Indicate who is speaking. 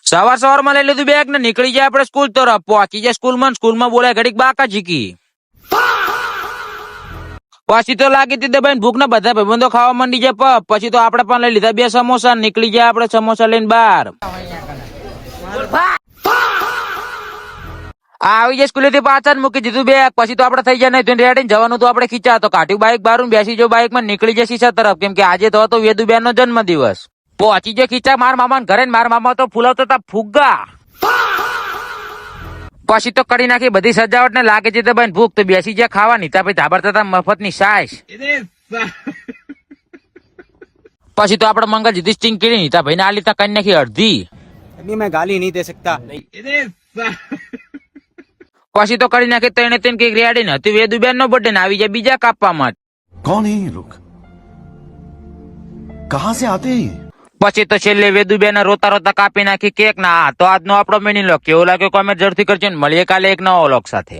Speaker 1: સવાર માં લઈ લીધું બેગ ને નીકળી જાય આપણે સ્કૂલ તરફ. પહોંચી જાય સ્કૂલમાં બોલાય ઘડીક બાકા ઝીકી. પછી તો લાગી હતી દબાઈને ભૂખ ને બધા ભાઈબંધો ખાવા માંડી જાય. પછી તો આપણે પણ લઈ લીધા 2 સમોસા. નીકળી જાય આપણે સમોસા લઈને બહાર. આવી જાય સ્કૂલે થી પાછળ મૂકી દીધું બેગ. પછી તો આપણે થઈ જાય નહીં રેડી જવાનું. તો આપણે ખીચા તો કાઢ્યું બાઈક બહાર બેસી જો બાઈક માં નીકળી જાય શીશા તરફ. કેમ કે આજે તો હતો વેદુબેન નો જન્મ દિવસ. પહોંચી જાય ખીચા મારા મામા ઘરે. મારા મામા તો ફૂલાવતા હતા ફુગ્ગા. પછી તો કરી નાખી બધી સજાવટ ને લાગે છે ભાઈ ભૂખ. તો બેસી જાય ખાવા. નીતા ભાઈ ધાબરતા હતા મફત ની સાસ. પછી તો આપણે મંગળ જીધી સ્ટિંગ કરી. નીતા ભાઈ ને આ લીધા કરી નાખી અડધી.
Speaker 2: अभी मैं गाली नहीं दे सकता.
Speaker 1: પછી તો કરી નાખી તેને કઈક રેડી ને હતી વેદુબેન નો બર્થડે ને આવી જાય બીજા કાપવા માટે.
Speaker 3: कौन है ये लोग? कहां से आते हैं ये?
Speaker 1: પછી તો છેલ્લે વેદુબેન રોતા રોતા કાપી નાખી કેક ના. તો આજનો આપણો મિની લોક કેવો લાગ્યો કોમેન્ટ જરૂરથી કરજો. મળીએ કાલે એક નવો લોક સાથે.